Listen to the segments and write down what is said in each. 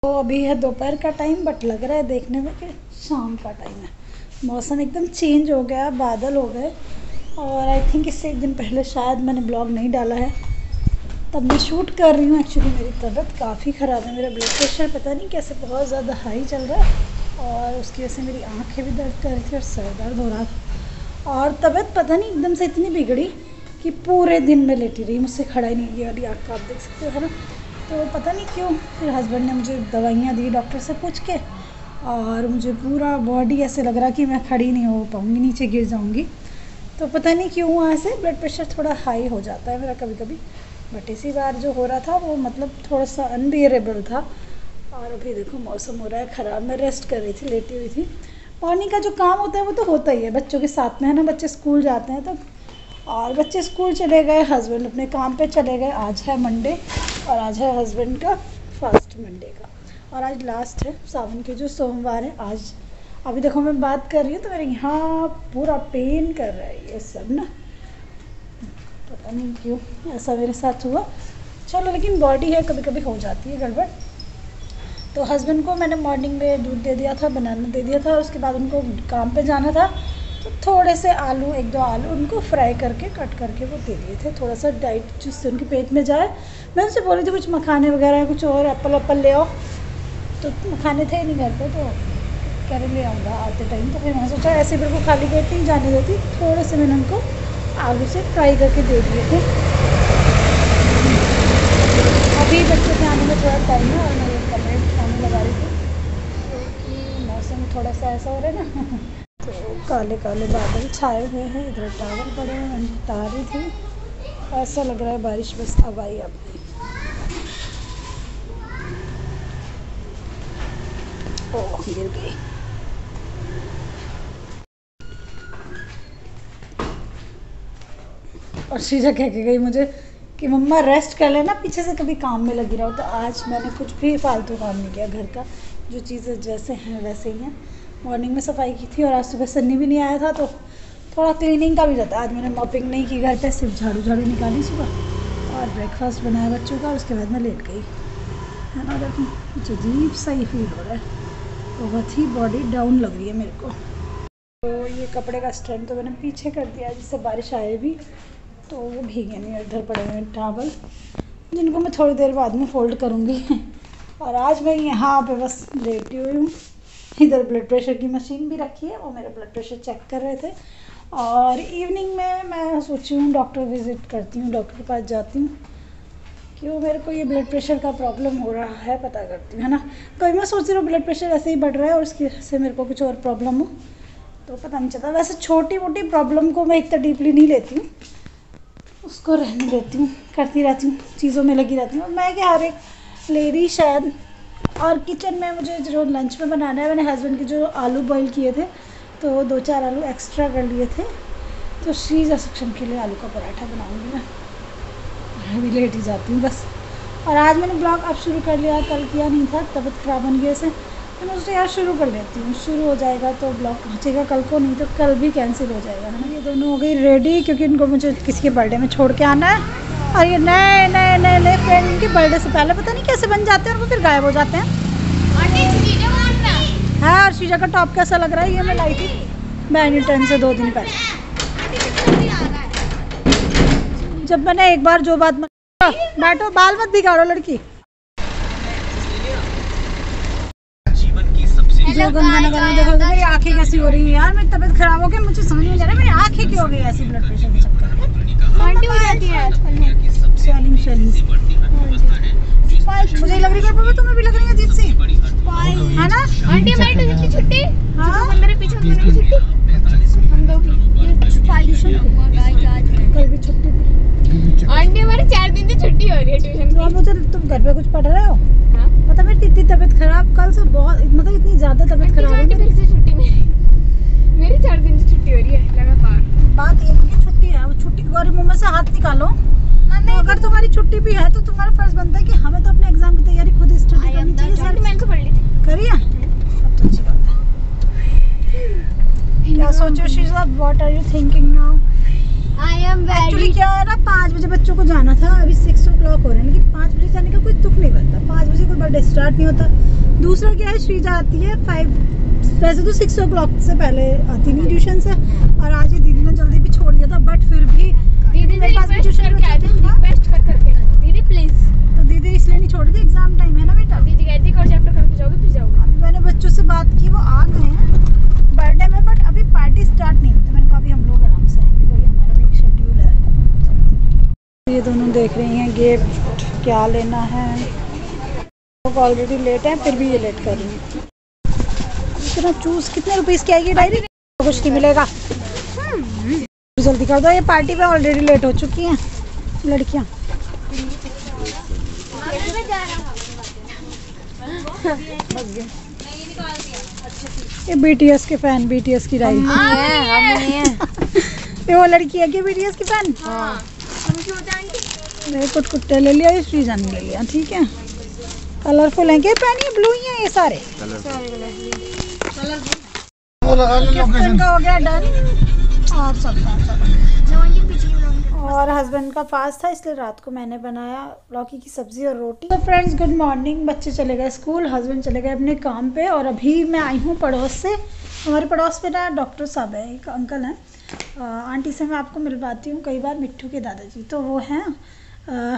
तो अभी है दोपहर का टाइम, बट लग रहा है देखने में कि शाम का टाइम है। मौसम एकदम चेंज हो गया, बादल हो गए। और आई थिंक इससे एक दिन पहले शायद मैंने ब्लॉग नहीं डाला है, तब मैं शूट कर रही हूँ। एक्चुअली मेरी तबीयत काफ़ी ख़राब है, मेरा ब्लड प्रेशर पता नहीं कैसे बहुत ज़्यादा हाई चल रहा है और उसकी वजह से मेरी आँखें भी दर्द कर रही थी और सर दर्द हो रहा था। और तबीयत पता नहीं एकदम से इतनी बिगड़ी कि पूरे दिन में लेटी रही, मुझसे खड़ा ही नहीं गया। और आँख आप देख सकते हो, है ना। तो पता नहीं क्यों फिर हस्बैंड ने मुझे दवाइयाँ दी डॉक्टर से पूछ के, और मुझे पूरा बॉडी ऐसे लग रहा कि मैं खड़ी नहीं हो पाऊँगी, नीचे गिर जाऊँगी। तो पता नहीं क्यों वहाँ से ब्लड प्रेशर थोड़ा हाई हो जाता है मेरा कभी कभी, बट इसी बार जो हो रहा था वो मतलब थोड़ा सा अनबियरेबल था। और अभी देखो मौसम हो रहा है ख़राब, मैं रेस्ट कर रही थी, लेटी हुई थी। मॉर्निंग का जो काम होता है वो तो होता ही है बच्चों के साथ में, है ना। बच्चे स्कूल जाते हैं तो, और बच्चे स्कूल चले गए, हस्बैंड अपने काम पे चले गए। आज है मंडे और आज है हस्बैंड का फर्स्ट मंडे का, और आज लास्ट है सावन के जो सोमवार है आज। अभी देखो मैं बात कर रही हूँ तो मेरे यहाँ पूरा पेन कर रहा है ये सब ना, पता नहीं क्यों ऐसा मेरे साथ हुआ। चलो लेकिन बॉडी है, कभी कभी हो जाती है गड़बड़। तो हस्बैंड को मैंने मॉर्निंग में दूध दे दिया था, बनाना दे दिया था, और उसके बाद उनको काम पे जाना था तो थोड़े से आलू, एक दो आलू उनको फ्राई करके कट करके वो दे दिए थे, थोड़ा सा डाइट जिससे उनके पेट में जाए। मैं उनसे बोल रही थी कुछ मखाने वगैरह कुछ और एप्पल ले आओ, तो मखाने थे नहीं घर पे, तो कह रहे ले आऊँगा आते टाइम। तो फिर मैंने सोचा ऐसे बिल्कुल खाली पेट नहीं जाने देती, थोड़े से मैंने उनको आलू से फ्राई करके दे दिए थे। अभी बच्चों के आने में थोड़ा टाइम है और मैं ये कपड़े खाने लगा रही थी क्योंकि मौसम थोड़ा सा ऐसा हो रहा है ना। तो काले काले बादल छाए हुए हैं, इधर टावर पड़े हैं, मैं बता रही थी, ऐसा लग रहा है बारिश बस अब आई अब भी। ओह गिर गई। और शीजा कह के गई मुझे कि मम्मा रेस्ट कर लेना, पीछे से कभी काम में लगी रहो। तो आज मैंने कुछ भी फालतू काम नहीं किया, घर का जो चीज़ें जैसे हैं वैसे ही हैं। मॉर्निंग में सफाई की थी और आज सुबह सन्नी भी नहीं आया था तो थोड़ा क्लीनिंग का भी रहता है। आज मैंने मॉपिंग नहीं की घर पे, सिर्फ झाड़ू झाड़ू निकाली सुबह और ब्रेकफास्ट बनाया बच्चों का, उसके बाद मैं लेट गई, है ना। लेकिन कुछ अजीब सा ही फील हो रहा है, बहुत ही बॉडी डाउन लग रही है मेरे को। तो ये कपड़े का स्टैंड तो मैंने पीछे कर दिया जिससे बारिश आए भी तो वो भीगे नहीं। इधर पड़े हुए टॉवल जिनको मैं थोड़ी देर बाद में फ़ोल्ड करूँगी। और आज मैं यहाँ पे बस लेटी हुई हूँ। इधर ब्लड प्रेशर की मशीन भी रखी है, वो मेरा ब्लड प्रेशर चेक कर रहे थे। और इवनिंग में मैं सोची हूँ डॉक्टर विज़िट करती हूँ, डॉक्टर के पास जाती हूँ, क्यों मेरे को ये ब्लड प्रेशर का प्रॉब्लम हो रहा है पता करती हूँ, है ना। कभी मैं सोच रही हूँ ब्लड प्रेशर ऐसे ही बढ़ रहा है और उसकी वजह से मेरे को कुछ और प्रॉब्लम हो, तो पता नहीं चलता। वैसे छोटी मोटी प्रॉब्लम को मैं इतना डीपली नहीं लेती हूँ, उसको रहने देती हूँ, करती रहती हूँ, चीज़ों में लगी रहती हूँ। मैं क्या हर एक लेडी शायद। और किचन में मुझे जो लंच में बनाना है, मैंने हस्बैंड के जो आलू बॉईल किए थे तो 2-4 आलू एक्स्ट्रा कर लिए थे, तो श्रीजा सेक्शन के लिए आलू का पराठा बनाऊँगी मैं। अभी लेट ही जाती हूँ बस। और आज मैंने ब्लॉग अब शुरू कर लिया, कल किया नहीं था, तबीयत ख़राब बन गई से, तो मैं उससे यार शुरू कर लेती हूँ, शुरू हो जाएगा तो ब्लॉग पहुँचेगा कल को, नहीं तो कल भी कैंसिल हो जाएगा, है ना। ये दोनों हो गई रेडी क्योंकि इनको मुझे किसी के बर्थडे में छोड़ के आना है। और ये नए नए नए नए फ्रेंड इनके बर्थडे से पहले पता नहीं कैसे बन जाते हैं और वो फिर गायब हो जाते हैं। हाँ, और शीजा का टॉप कैसा लग रहा है, ये मैं लाई थी बैडमिंटन से 2 दिन पहले। जब मैंने एक बार जो बात बैठो, बाल मत बिगाड़ो लड़की। जो गंगा नगर में देखो मेरी आँखें कैसी हो रही है यार, मेरी तबीयत खराब हो गई, मुझे समझ नहीं आ रहा मेरी आँखें क्यों हो गई ऐसी ब्लड प्रेशर के चक्कर में। हो जाती है स्वेलिंग मुझे लग रही है, तुम्हें भी लग रही है अजीब सी, है ना आंटी। हमारी तो छुट्टी, हाँ मेरे पीछे मेरी छुट्टी, हम लोग कल भी छुट्टी थी आंटी, हमारी 4 दिन से छुट्टी हो रही है ट्यूशन की। मुझे तुम घर पे कुछ पढ़ रहे हो? हाँ पता मेरी इतनी तबीयत खराब कल से, बहुत मतलब इतनी ज़्यादा तबीयत खराब है मेरी। छुट्टी मेरी 4 दिन से छुट्टी हो रही है लगातार। बात ये की छुट्टी है, वो छुट्टी गौरी मुँह में से हाथ निकालो। तो अगर तुम्हारी छुट्टी भी है तो तुम्हारा फर्ज बनता है कि हमें तो अपने एग्जाम की तैयारी खुद स्टडी करनी चाहिए। मैंने तो पढ़ ली थी, करिए अब तो अच्छी बात है। 'क्या सोचो Sheeza, what are you thinking now? Actually क्या है ना, 5 बजे बच्चों को जाना था, अभी 6 o'clock हो रहे हैं, लेकिन 5 बजे जाने का कोई तुक नहीं बनता। 5 बजे कोई बर्थडे स्टार्ट नहीं होता। दूसरा क्या है, श्रीजा आती है 5, वैसे तो 6 o'clock से पहले आती नहीं ट्यूशन से, और आज ये दीदी ने जल्दी भी छोड़ दिया था, बट फिर भी दीदी मेरे पास भी ट्यूशन रिक्वेस्ट कर करके दीदी प्लीज। तो दीदी इसलिए नहीं छोड़ दी, एग्जाम टाइम है ना बेटा। दीदी कहती है और चैप्टर करके जाओगे फिर जाओगे। अभी मैंने बच्चों से बात की, वो आ गए हैं बर्थडे में, बट अभी पार्टी स्टार्ट नहीं हुई, तो मैंने कहा अभी हम लोग आराम से आएंगे, क्योंकि हमारा भी एक शेड्यूल है। ये दोनों देख रही हैं गिफ्ट क्या लेना है, लोग ऑलरेडी लेट हैं, फिर भी ये लेट कर रही हैं। इतना चूज कितने रुपीस की आएगी डायरी, कुछ नहीं मिलेगा। जल्दी कर दो, ये पार्टी पे ऑलरेडी लेट हो चुकी हैं लड़कियां। ये BTS के फैन, BTS की डायरी ये वो लड़की है कि BTS की फैन। मेरे कुटकुट्टे ले लिया, श्रीजा ने ले लिया, ठीक है। कलरफुल है, क्या पेन ये ब्लू ही है ये सारे। इनका हो गया डन, और सब और हस्बैंड का फास्ट था, इसलिए रात को मैंने बनाया लौकी की सब्जी और रोटी। तो फ्रेंड्स गुड मॉर्निंग, बच्चे चले गए स्कूल, हस्बैंड चले गए अपने काम पे, और अभी मैं आई हूँ पड़ोस से। हमारे पड़ोस पे ना डॉक्टर साहब है, एक अंकल हैं, आंटी से मैं आपको मिलवाती हूँ कई बार, मिट्टू के दादाजी, तो वो हैं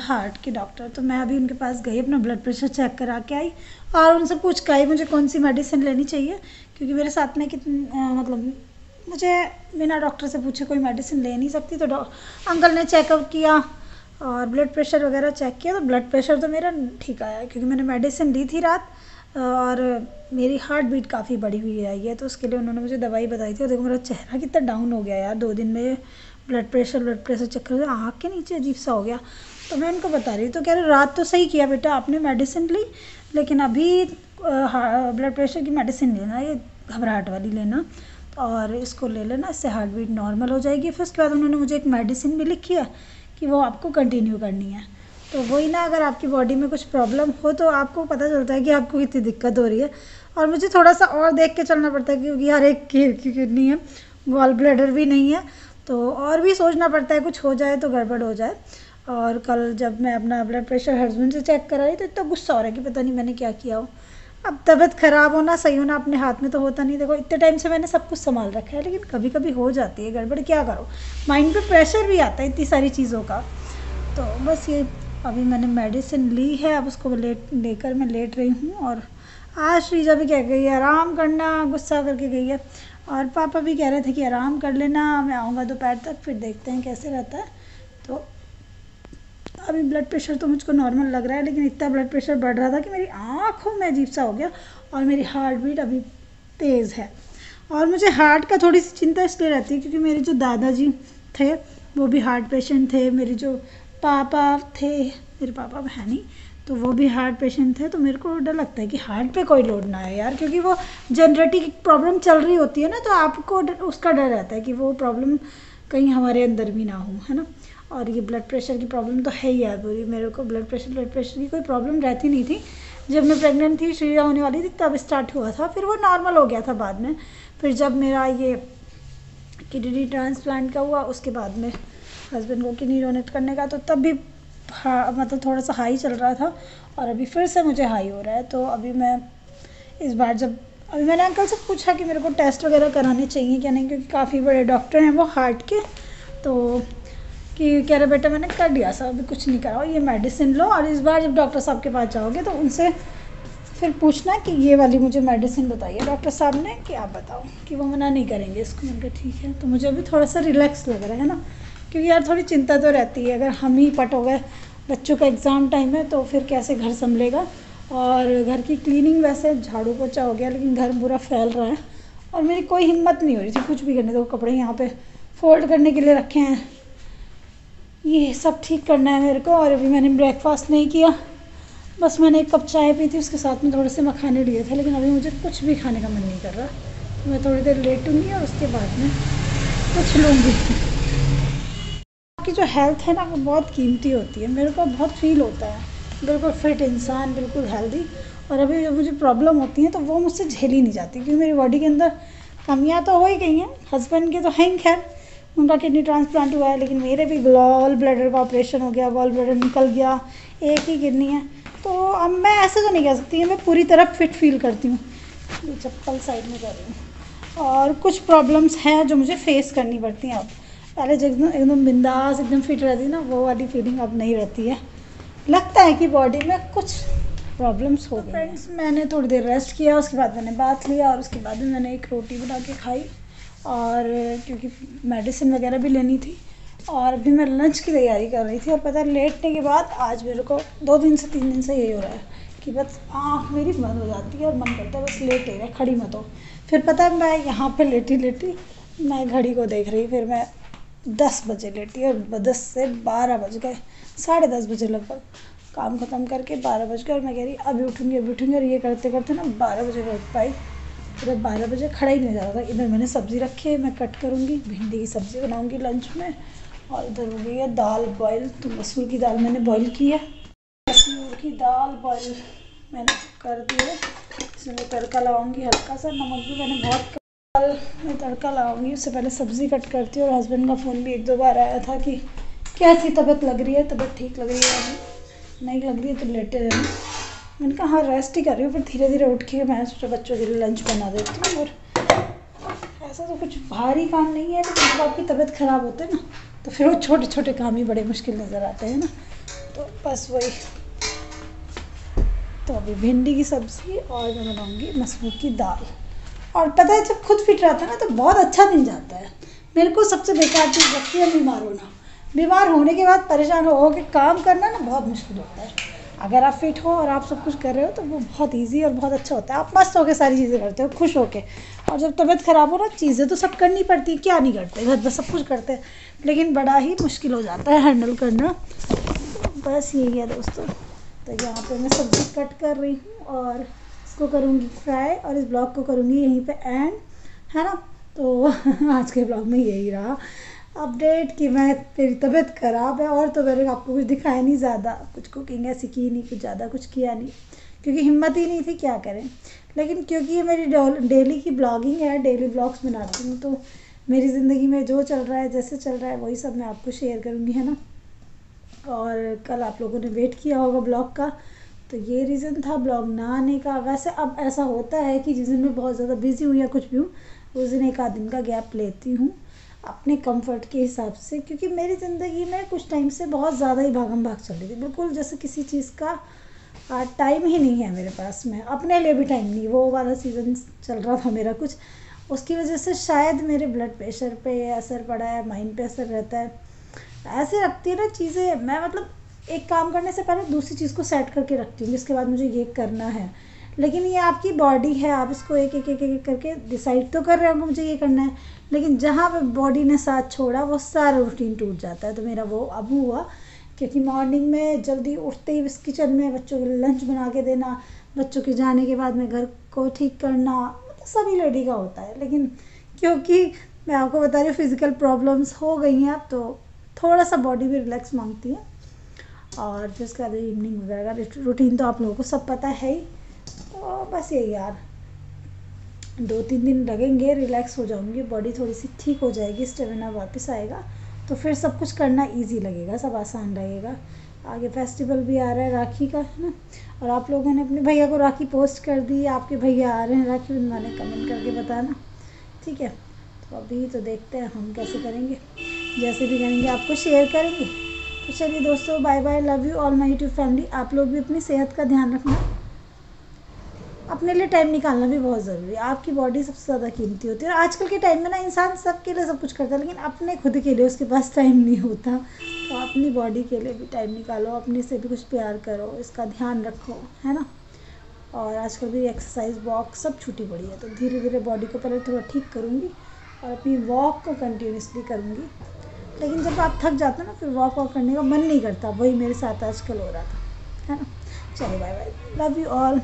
हार्ट के डॉक्टर। तो मैं अभी उनके पास गई, अपना ब्लड प्रेशर चेक करा के आई, और उनसे पूछ के आई मुझे कौन सी मेडिसिन लेनी चाहिए, क्योंकि मेरे साथ में मतलब मुझे बिना डॉक्टर से पूछे कोई मेडिसिन ले नहीं सकती। तो अंकल ने चेकअप किया और ब्लड प्रेशर वगैरह चेक किया, तो ब्लड प्रेशर तो मेरा ठीक आया, क्योंकि मैंने मेडिसिन ली थी रात, और मेरी हार्ट बीट काफ़ी बढ़ी हुई आई है, तो उसके लिए उन्होंने मुझे दवाई बताई थी। और देखो मेरा चेहरा कितना डाउन हो गया यार 2 दिन में, ब्लड प्रेशर चेक कर, आँख के नीचे अजीब सा हो गया। तो मैं उनको बता रही, तो कह रहे रात तो सही किया बेटा आपने, मेडिसिन ली, लेकिन अभी ब्लड प्रेशर की मेडिसिन लेना, ये घबराहट वाली लेना, और इसको ले लेना, इससे हार्ट बीट नॉर्मल हो जाएगी। फिर उसके बाद उन्होंने मुझे एक मेडिसिन भी लिखी है कि वो आपको कंटिन्यू करनी है। तो वही ना, अगर आपकी बॉडी में कुछ प्रॉब्लम हो तो आपको पता चलता है कि आपको कितनी दिक्कत हो रही है, और मुझे थोड़ा सा और देख के चलना पड़ता है, क्योंकि हर एक की किडनी है, गॉल ब्लैडर भी नहीं है, तो और भी सोचना पड़ता है, कुछ हो जाए तो गड़बड़ हो जाए। और कल जब मैं अपना ब्लड प्रेशर हस्बैंड से चेक कराई, तो इतना गुस्सा हो रहा है कि पता नहीं मैंने क्या किया हो। अब तबीयत ख़राब होना सही होना अपने हाथ में तो होता नहीं। देखो इतने टाइम से मैंने सब कुछ संभाल रखा है, लेकिन कभी कभी हो जाती है गड़बड़, क्या करो, माइंड पे प्रेशर भी आता है इतनी सारी चीज़ों का। तो बस ये अभी मैंने मेडिसिन ली है, अब उसको लेकर मैं लेट रही हूँ। और आज श्रीजा भी कह गई है आराम करना, गुस्सा करके गई है, और पापा भी कह रहे थे कि आराम कर लेना, मैं आऊँगा दोपहर तक, फिर देखते हैं कैसे रहता है। तो अभी ब्लड प्रेशर तो मुझको नॉर्मल लग रहा है, लेकिन इतना ब्लड प्रेशर बढ़ रहा था कि मेरी आँखों में अजीब सा हो गया, और मेरी हार्ट बीट अभी तेज़ है। और मुझे हार्ट का थोड़ी सी चिंता इसलिए रहती है, क्योंकि मेरे जो दादाजी थे वो भी हार्ट पेशेंट थे, मेरे जो पापा थे, मेरे पापा है नहीं, तो वो भी हार्ट पेशेंट थे। तो मेरे को डर लगता है कि हार्ट पे कोई लोड ना आए यार, क्योंकि वो जनरेटिव प्रॉब्लम चल रही होती है ना, तो आपको उसका डर रहता है कि वो प्रॉब्लम कहीं हमारे अंदर भी ना हो, है ना। और ये ब्लड प्रेशर की प्रॉब्लम तो है ही यार पूरी, मेरे को ब्लड प्रेशर की कोई प्रॉब्लम रहती नहीं थी। जब मैं प्रेग्नेंट थी, श्रीजा होने वाली थी, तब स्टार्ट हुआ था, फिर वो नॉर्मल हो गया था बाद में। फिर जब मेरा ये किडनी ट्रांसप्लांट का हुआ, उसके बाद में हस्बैंड को किडनी डोनेट करने का, तो तब भी मतलब थोड़ा सा हाई चल रहा था, और अभी फिर से मुझे हाई हो रहा है। तो अभी मैं इस बार अभी मैंने अंकल से पूछा कि मेरे को टेस्ट वगैरह कराने चाहिए क्या नहीं, क्योंकि काफ़ी बड़े डॉक्टर हैं वो हार्ट के, तो कि कह रहे बेटा मैंने कर दिया सब, अभी कुछ नहीं कराओ, ये मेडिसिन लो, और इस बार जब डॉक्टर साहब के पास जाओगे तो उनसे फिर पूछना कि ये वाली मुझे मेडिसिन बताइए डॉक्टर साहब ने, कि आप बताओ, कि वो मना नहीं करेंगे इसको। मैंने कहा ठीक है। तो मुझे अभी थोड़ा सा रिलैक्स लग रहा है ना, क्योंकि यार थोड़ी चिंता तो रहती है, अगर हम ही पट हो गए, बच्चों का एग्ज़ाम टाइम है, तो फिर कैसे घर संभलेगा। और घर की क्लीनिंग वैसे झाड़ू पोछा हो गया, लेकिन घर पूरा फैल रहा है, और मेरी कोई हिम्मत नहीं हो रही थी कुछ भी करने। तो कपड़े यहाँ पे फोल्ड करने के लिए रखे हैं, ये सब ठीक करना है मेरे को। और अभी मैंने ब्रेकफास्ट नहीं किया, बस मैंने 1 कप चाय पी थी, उसके साथ में थोड़े से मखाने लिए थे, लेकिन अभी मुझे कुछ भी खाने का मन नहीं कर रहा। तो मैं थोड़ी देर लेटूंगी और उसके बाद में कुछ लूँगी। आपकी जो हेल्थ है ना वो बहुत कीमती होती है, मेरे को बहुत फील होता है बिल्कुल फिट इंसान, बिल्कुल हेल्दी। और अभी जब मुझे प्रॉब्लम होती है तो वो मुझसे झेली नहीं जाती, क्योंकि मेरी बॉडी के अंदर कमियां तो हो ही गई हैं, हस्बैंड के तो हैं खैर, उनका किडनी ट्रांसप्लांट हुआ है, लेकिन मेरे भी गॉल ब्लैडर का ऑपरेशन हो गया, गॉल ब्लैडर निकल गया, एक ही किडनी है। तो अब मैं ऐसे तो नहीं कह सकती, मैं पूरी तरह फिट फील करती हूँ। ये चप्पल साइड में कर रही हूँ। और कुछ प्रॉब्लम्स हैं जो मुझे फेस करनी पड़ती हैं अब। पहले जो एकदम बिंदास एकदम फिट रहती ना, वो वाली फीलिंग अब नहीं रहती है। लगता है कि बॉडी में कुछ प्रॉब्लम्स हो गई। फ्रेंड्स, मैंने थोड़ी देर रेस्ट किया, उसके बाद मैंने बात लिया और उसके बाद मैंने एक रोटी बना के खाई, और क्योंकि मेडिसिन वगैरह भी लेनी थी। और अभी मैं लंच की तैयारी कर रही थी, और पता है लेटने के बाद आज मेरे को 2 दिन से 3 दिन से यही हो रहा है कि बस आँख मेरी बंद हो जाती है और मन करता है बस लेटे रहे, खड़ी मत हो। फिर पता है मैं यहाँ पे लेटी लेटी मैं घड़ी को देख रही, फिर मैं 10 बजे लेटी और 10 से 12 बज गए, 10:30 बजे लगभग काम ख़त्म करके 12 बज गए, और मैं कह रही अभी उठूँगी, और ये करते करते ना 12 बजे उठ पाई। फिर 12 बजे खड़ा ही नहीं जा रहा था। इधर मैंने सब्ज़ी रखी है, मैं कट करूँगी, भिंडी की सब्ज़ी बनाऊँगी लंच में, और इधर हो गई है दाल बॉयल। तो मसूर की दाल मैंने बॉयल की है, मसूर की दाल बॉयल मैंने कर दी है। इसमें तड़का लगाऊंगी, हल्का सा नमक भी मैंने बहुत कल मैं तड़का लगाऊंगी। उससे पहले सब्ज़ी कट करती हूँ। और हस्बैंड का फ़ोन भी 1-2 बार आया था कि कैसी तबीयत लग रही है, तबीयत ठीक लग रही है, अभी नहीं लग रही है तो लेटे रहना। मैंने कहा हाँ रेस्ट ही कर रही हूँ। फिर धीरे धीरे उठ के मैं सोचा बच्चों के लिए लंच बना देती हूँ। और ऐसा तो कुछ भारी काम नहीं है, लेकिन जब आपकी तबीयत ख़राब होती है ना, तो फिर वो छोटे छोटे काम ही बड़े मुश्किल नज़र आते हैं ना। तो बस वही। तो अभी भिंडी की सब्ज़ी और मैं बनाऊँगी मसूर की दाल। और पता है जब खुद फिट रहता है ना तो बहुत अच्छा दिन जाता है। मेरे को सबसे बेकार चीज़ लगती है बीमार होना। बीमार होने के बाद परेशान हो के काम करना ना बहुत मुश्किल होता है। अगर आप फिट हो और आप सब कुछ कर रहे हो तो वो बहुत इजी और बहुत अच्छा होता है। आप मस्त होकर सारी चीज़ें करते हो, खुश होके। और जब तबीयत ख़राब हो ना, चीज़ें तो सब करनी पड़ती है, क्या नहीं करते, घर पर सब कुछ करते हैं, लेकिन बड़ा ही मुश्किल हो जाता है हैंडल करना। बस यही है दोस्तों। तो यहाँ पे मैं सब्ज़ी कट कर रही हूँ और इसको करूँगी फ्राई, और इस ब्लॉग को करूँगी यहीं पे एंड, है ना। तो आज के ब्लॉग में यही रहा अपडेट कि मेरी तबीयत ख़राब है, और तो मैंने आपको कुछ दिखाया नहीं ज़्यादा, कुछ कुकिंग ऐसी की नहीं, कुछ ज़्यादा कुछ किया नहीं, क्योंकि हिम्मत ही नहीं थी, क्या करें। लेकिन क्योंकि ये मेरी डेली की ब्लॉगिंग है, डेली ब्लॉग्स बनाती हूँ, तो मेरी ज़िंदगी में जो चल रहा है, जैसे चल रहा है, वही सब मैं आपको शेयर करूँगी, है ना। और कल आप लोगों ने वेट किया होगा ब्लॉग का, तो ये रीज़न था ब्लॉग ना आने का। वैसे अब ऐसा होता है कि जिस दिन मैं बहुत ज़्यादा बिजी हूँ या कुछ भी हूँ, उस दिन 1 आध दिन का गैप लेती हूँ अपने कंफर्ट के हिसाब से, क्योंकि मेरी ज़िंदगी में कुछ टाइम से बहुत ज़्यादा ही भागम भाग चल रही थी, बिल्कुल जैसे किसी चीज़ का टाइम ही नहीं है मेरे पास में, अपने लिए भी टाइम नहीं। वो वाला सीज़न चल रहा था मेरा कुछ, उसकी वजह से शायद मेरे ब्लड प्रेशर पे असर पड़ा है, माइंड पे असर रहता है। ऐसे रखती है ना चीज़ें, मैं मतलब एक काम करने से पहले दूसरी चीज़ को सेट करके रखती हूँ, जिसके बाद मुझे ये करना है। लेकिन ये आपकी बॉडी है, आप इसको एक एक एक एक करके डिसाइड तो कर रहे हो मुझे ये करना है, लेकिन जहाँ पे बॉडी ने साथ छोड़ा वो सारा रूटीन टूट जाता है। तो मेरा वो अब हुआ, क्योंकि मॉर्निंग में जल्दी उठते ही इस किचन में बच्चों के लिए लंच बना के देना, बच्चों के जाने के बाद में घर को ठीक करना, मतलब सभी लेडी का होता है। लेकिन क्योंकि मैं आपको बता रही हूँ फिज़िकल प्रॉब्लम्स हो गई हैं अब, तो थोड़ा सा बॉडी भी रिलैक्स मांगती है। और फिर उसके बाद इवनिंग वगैरह रूटीन तो आप लोगों को सब पता है ही। तो बस यही यार, 2-3 दिन लगेंगे, रिलैक्स हो जाऊंगी, बॉडी थोड़ी सी ठीक हो जाएगी, स्टेमिना वापस आएगा, तो फिर सब कुछ करना इजी लगेगा, सब आसान लगेगा। आगे फेस्टिवल भी आ रहा है राखी का, है ना। और आप लोगों ने अपने भैया को राखी पोस्ट कर दी, आपके भैया आ रहे हैं राखी बनवाने, कमेंट करके बताना, ठीक है। तो अभी तो देखते हैं हम कैसे करेंगे, जैसे भी करेंगे आपको शेयर करेंगे। तो चलिए दोस्तों, bye bye, love you all my YouTube family. आप लोग भी अपनी सेहत का ध्यान रखना, अपने लिए टाइम निकालना भी बहुत ज़रूरी है। आपकी बॉडी सबसे ज़्यादा कीमती होती है। आजकल के टाइम में ना इंसान सबके लिए सब कुछ करता है, लेकिन अपने खुद के लिए उसके पास टाइम नहीं होता। तो अपनी बॉडी के लिए भी टाइम निकालो, अपने से भी कुछ प्यार करो, इसका ध्यान रखो, है ना। और आजकल भी एक्सरसाइज वॉक सब छूटी पड़ी है, तो धीरे धीरे बॉडी को पहले थोड़ा ठीक करूँगी और अपनी वॉक को कंटिन्यूसली करूँगी। लेकिन जब आप थक जाते हो ना, फिर वॉक करने का मन नहीं करता, वही मेरे साथ आजकल हो रहा था, है ना। चलो bye bye, love you all.